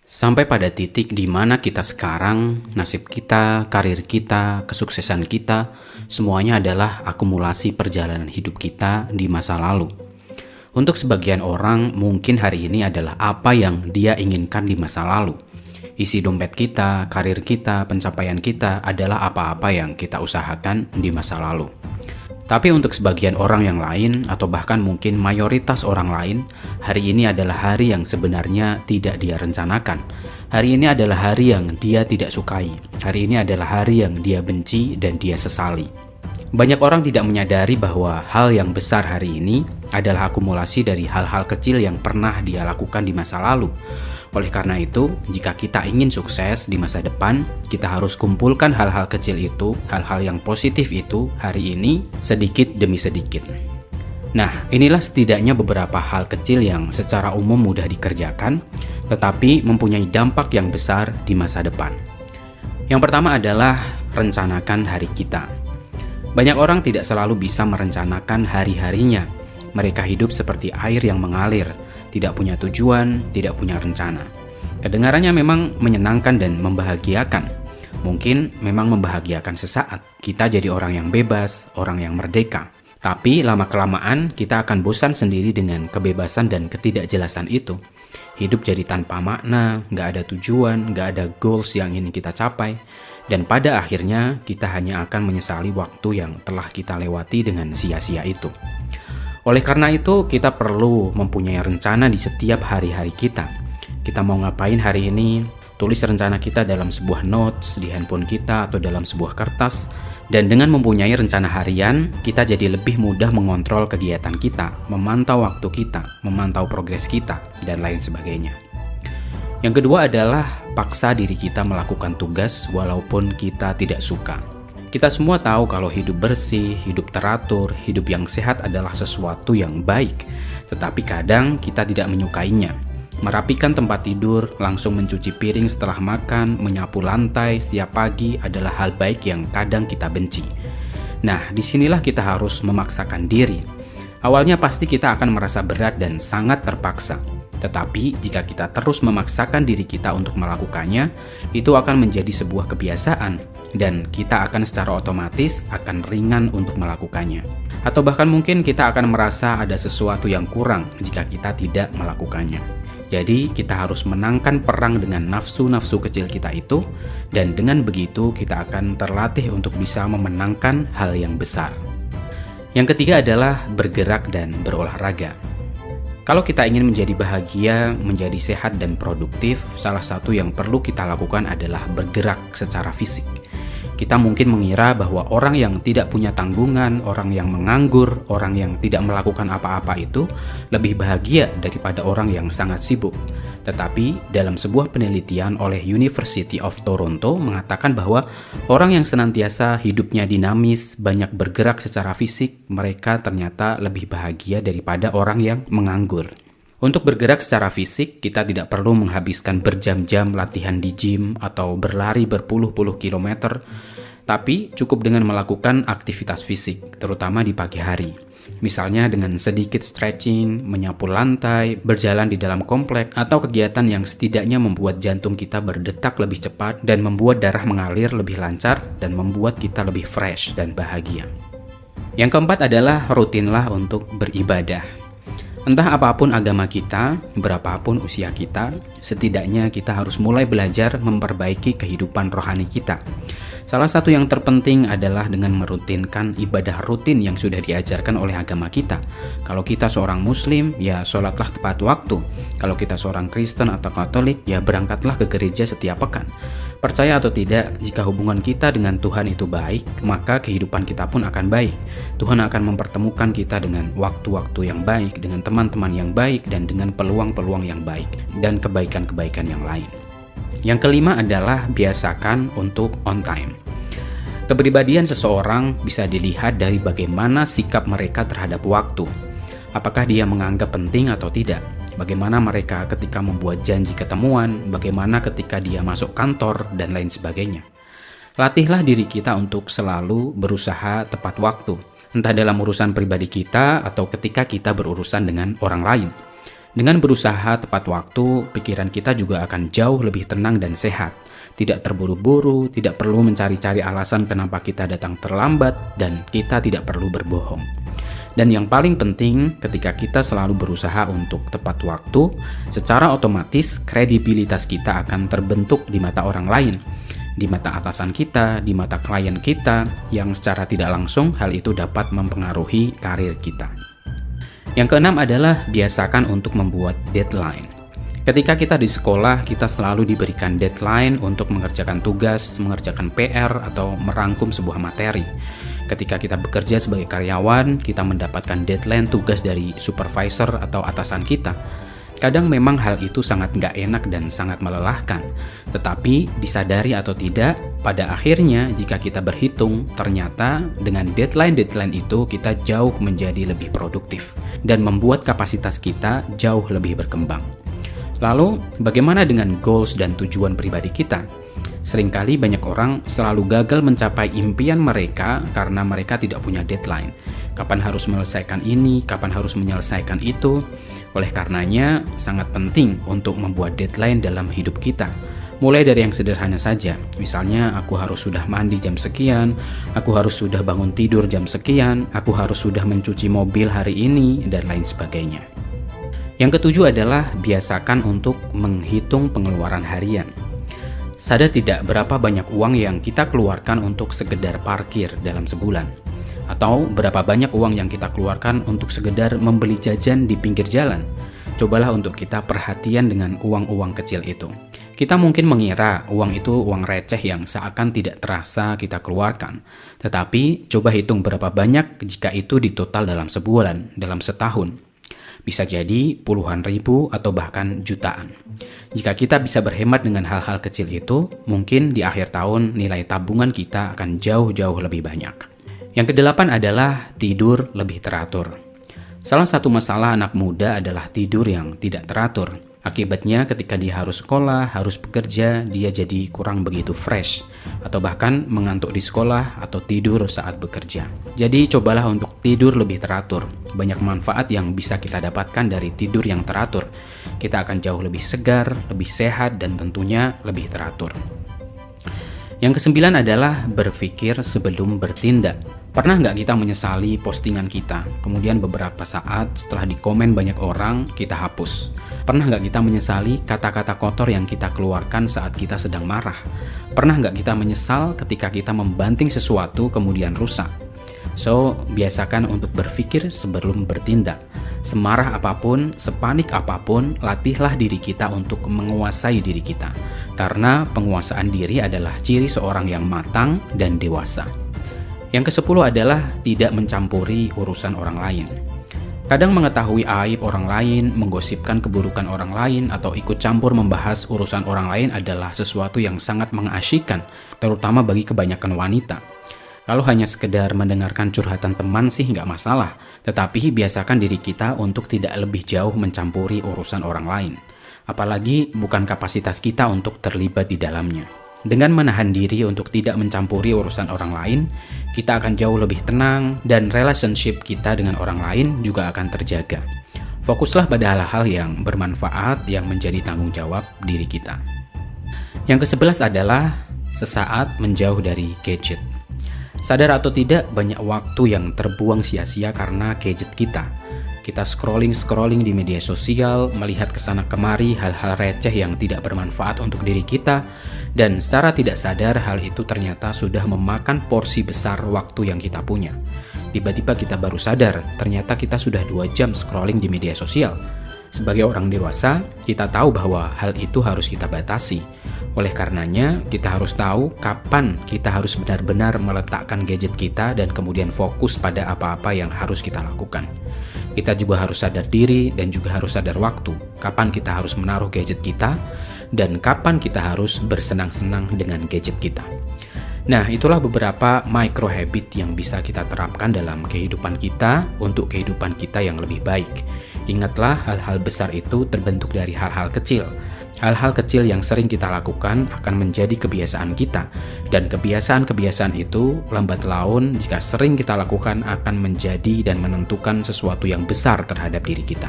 Sampai pada titik di mana kita sekarang, nasib kita, karir kita, kesuksesan kita, semuanya adalah akumulasi perjalanan hidup kita di masa lalu. Untuk sebagian orang, mungkin hari ini adalah apa yang dia inginkan di masa lalu. Isi dompet kita, karir kita, pencapaian kita adalah apa-apa yang kita usahakan di masa lalu. Tapi untuk sebagian orang yang lain, atau bahkan mungkin mayoritas orang lain, hari ini adalah hari yang sebenarnya tidak dia rencanakan. Hari ini adalah hari yang dia tidak sukai. Hari ini adalah hari yang dia benci dan dia sesali. Banyak orang tidak menyadari bahwa hal yang besar hari ini adalah akumulasi dari hal-hal kecil yang pernah dia lakukan di masa lalu. Oleh karena itu, jika kita ingin sukses di masa depan, kita harus kumpulkan hal-hal kecil itu, hal-hal yang positif itu hari ini sedikit demi sedikit. Nah, inilah setidaknya beberapa hal kecil yang secara umum mudah dikerjakan, tetapi mempunyai dampak yang besar di masa depan. Yang pertama adalah rencanakan hari kita. Banyak orang tidak selalu bisa merencanakan hari-harinya. Mereka hidup seperti air yang mengalir, tidak punya tujuan, tidak punya rencana. Kedengarannya memang menyenangkan dan membahagiakan. Mungkin memang membahagiakan sesaat. Kita jadi orang yang bebas, orang yang merdeka. Tapi lama-kelamaan kita akan bosan sendiri dengan kebebasan dan ketidakjelasan itu. Hidup jadi tanpa makna, gak ada tujuan, gak ada goals yang ingin kita capai. Dan pada akhirnya kita hanya akan menyesali waktu yang telah kita lewati dengan sia-sia itu. Oleh karena itu, kita perlu mempunyai rencana di setiap hari-hari kita. Kita mau ngapain hari ini? Tulis rencana kita dalam sebuah notes di handphone kita atau dalam sebuah kertas. Dan dengan mempunyai rencana harian, kita jadi lebih mudah mengontrol kegiatan kita, memantau waktu kita, memantau progres kita, dan lain sebagainya. Yang kedua adalah paksa diri kita melakukan tugas walaupun kita tidak suka. Kita semua tahu kalau hidup bersih, hidup teratur, hidup yang sehat adalah sesuatu yang baik. Tetapi kadang kita tidak menyukainya. Merapikan tempat tidur, langsung mencuci piring setelah makan, menyapu lantai setiap pagi adalah hal baik yang kadang kita benci. Nah, disinilah kita harus memaksakan diri. Awalnya pasti kita akan merasa berat dan sangat terpaksa. Tetapi jika kita terus memaksakan diri kita untuk melakukannya, itu akan menjadi sebuah kebiasaan dan kita akan secara otomatis akan ringan untuk melakukannya. Atau bahkan mungkin kita akan merasa ada sesuatu yang kurang jika kita tidak melakukannya. Jadi kita harus menangkan perang dengan nafsu-nafsu kecil kita itu, dan dengan begitu kita akan terlatih untuk bisa memenangkan hal yang besar. Yang ketiga adalah bergerak dan berolahraga. Kalau kita ingin menjadi bahagia, menjadi sehat dan produktif, salah satu yang perlu kita lakukan adalah bergerak secara fisik. Kita mungkin mengira bahwa orang yang tidak punya tanggungan, orang yang menganggur, orang yang tidak melakukan apa-apa itu lebih bahagia daripada orang yang sangat sibuk. Tetapi dalam sebuah penelitian oleh University of Toronto mengatakan bahwa orang yang senantiasa hidupnya dinamis, banyak bergerak secara fisik, mereka ternyata lebih bahagia daripada orang yang menganggur. Untuk bergerak secara fisik, kita tidak perlu menghabiskan berjam-jam latihan di gym atau berlari berpuluh-puluh kilometer, tapi cukup dengan melakukan aktivitas fisik, terutama di pagi hari. Misalnya dengan sedikit stretching, menyapu lantai, berjalan di dalam komplek, atau kegiatan yang setidaknya membuat jantung kita berdetak lebih cepat dan membuat darah mengalir lebih lancar dan membuat kita lebih fresh dan bahagia. Yang keempat adalah rutinlah untuk beribadah. Entah apapun agama kita, berapapun usia kita, setidaknya kita harus mulai belajar memperbaiki kehidupan rohani kita. Salah satu yang terpenting adalah dengan merutinkan ibadah rutin yang sudah diajarkan oleh agama kita. Kalau kita seorang muslim, ya sholatlah tepat waktu. Kalau kita seorang Kristen atau Katolik, ya berangkatlah ke gereja setiap pekan. Percaya atau tidak, jika hubungan kita dengan Tuhan itu baik, maka kehidupan kita pun akan baik. Tuhan akan mempertemukan kita dengan waktu-waktu yang baik, dengan teman-teman yang baik, dan dengan peluang-peluang yang baik, dan kebaikan-kebaikan yang lain. Yang kelima adalah biasakan untuk on time. Kepribadian seseorang bisa dilihat dari bagaimana sikap mereka terhadap waktu. Apakah dia menganggap penting atau tidak? Bagaimana mereka ketika membuat janji ketemuan, bagaimana ketika dia masuk kantor, dan lain sebagainya. Latihlah diri kita untuk selalu berusaha tepat waktu, entah dalam urusan pribadi kita atau ketika kita berurusan dengan orang lain. Dengan berusaha tepat waktu, pikiran kita juga akan jauh lebih tenang dan sehat. Tidak terburu-buru, tidak perlu mencari-cari alasan kenapa kita datang terlambat, dan kita tidak perlu berbohong. Dan yang paling penting, ketika kita selalu berusaha untuk tepat waktu, secara otomatis kredibilitas kita akan terbentuk di mata orang lain, di mata atasan kita, di mata klien kita, yang secara tidak langsung hal itu dapat mempengaruhi karir kita. Yang keenam adalah biasakan untuk membuat deadline. Ketika kita di sekolah, kita selalu diberikan deadline untuk mengerjakan tugas, mengerjakan PR, atau merangkum sebuah materi. Ketika kita bekerja sebagai karyawan, kita mendapatkan deadline tugas dari supervisor atau atasan kita. Kadang memang hal itu sangat nggak enak dan sangat melelahkan. Tetapi disadari atau tidak, pada akhirnya jika kita berhitung, ternyata dengan deadline-deadline itu kita jauh menjadi lebih produktif dan membuat kapasitas kita jauh lebih berkembang. Lalu, bagaimana dengan goals dan tujuan pribadi kita? Seringkali banyak orang selalu gagal mencapai impian mereka karena mereka tidak punya deadline. Kapan harus menyelesaikan ini, kapan harus menyelesaikan itu. Oleh karenanya, sangat penting untuk membuat deadline dalam hidup kita. Mulai dari yang sederhana saja, misalnya aku harus sudah mandi jam sekian, aku harus sudah bangun tidur jam sekian, aku harus sudah mencuci mobil hari ini, dan lain sebagainya. Yang ketujuh adalah biasakan untuk menghitung pengeluaran harian. Sadar tidak berapa banyak uang yang kita keluarkan untuk sekedar parkir dalam sebulan? Atau berapa banyak uang yang kita keluarkan untuk sekedar membeli jajan di pinggir jalan? Cobalah untuk kita perhatian dengan uang-uang kecil itu. Kita mungkin mengira uang itu uang receh yang seakan tidak terasa kita keluarkan. Tetapi coba hitung berapa banyak jika itu ditotal dalam sebulan, dalam setahun. Bisa jadi puluhan ribu atau bahkan jutaan. Jika kita bisa berhemat dengan hal-hal kecil itu, mungkin di akhir tahun nilai tabungan kita akan jauh-jauh lebih banyak. Yang kedelapan adalah tidur lebih teratur. Salah satu masalah anak muda adalah tidur yang tidak teratur. Akibatnya ketika dia harus sekolah, harus bekerja, dia jadi kurang begitu fresh. Atau bahkan mengantuk di sekolah atau tidur saat bekerja. Jadi cobalah untuk tidur lebih teratur. Banyak manfaat yang bisa kita dapatkan dari tidur yang teratur. Kita akan jauh lebih segar, lebih sehat, dan tentunya lebih teratur. Yang kesembilan adalah berpikir sebelum bertindak. Pernah nggak kita menyesali postingan kita, kemudian beberapa saat setelah dikomen banyak orang, kita hapus? Pernah nggak kita menyesali kata-kata kotor yang kita keluarkan saat kita sedang marah? Pernah nggak kita menyesal ketika kita membanting sesuatu kemudian rusak? So, biasakan untuk berpikir sebelum bertindak. Semarah apapun, sepanik apapun, latihlah diri kita untuk menguasai diri kita. Karena penguasaan diri adalah ciri seorang yang matang dan dewasa. Yang ke-10 adalah tidak mencampuri urusan orang lain. Kadang mengetahui aib orang lain, menggosipkan keburukan orang lain, atau ikut campur membahas urusan orang lain adalah sesuatu yang sangat mengasyikkan, terutama bagi kebanyakan wanita. Kalau hanya sekedar mendengarkan curhatan teman sih nggak masalah, tetapi biasakan diri kita untuk tidak lebih jauh mencampuri urusan orang lain. Apalagi bukan kapasitas kita untuk terlibat di dalamnya. Dengan menahan diri untuk tidak mencampuri urusan orang lain, kita akan jauh lebih tenang dan relationship kita dengan orang lain juga akan terjaga. Fokuslah pada hal-hal yang bermanfaat yang menjadi tanggung jawab diri kita. Yang ke-11 adalah sesaat menjauh dari gadget. Sadar atau tidak, banyak waktu yang terbuang sia-sia karena gadget kita. Kita scrolling di media sosial, melihat kesana kemari hal-hal receh yang tidak bermanfaat untuk diri kita, dan secara tidak sadar hal itu ternyata sudah memakan porsi besar waktu yang kita punya. Tiba-tiba kita baru sadar, ternyata kita sudah 2 jam scrolling di media sosial. Sebagai orang dewasa, kita tahu bahwa hal itu harus kita batasi. Oleh karenanya, kita harus tahu kapan kita harus benar-benar meletakkan gadget kita dan kemudian fokus pada apa-apa yang harus kita lakukan. Kita juga harus sadar diri dan juga harus sadar waktu, kapan kita harus menaruh gadget kita dan kapan kita harus bersenang-senang dengan gadget kita. Nah, itulah beberapa micro habit yang bisa kita terapkan dalam kehidupan kita untuk kehidupan kita yang lebih baik. Ingatlah, hal-hal besar itu terbentuk dari hal-hal kecil. Hal-hal kecil yang sering kita lakukan akan menjadi kebiasaan kita, dan kebiasaan-kebiasaan itu lambat laun jika sering kita lakukan akan menjadi dan menentukan sesuatu yang besar terhadap diri kita.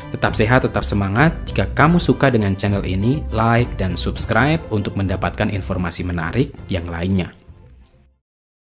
Tetap sehat, tetap semangat. Jika kamu suka dengan channel ini, like dan subscribe untuk mendapatkan informasi menarik yang lainnya.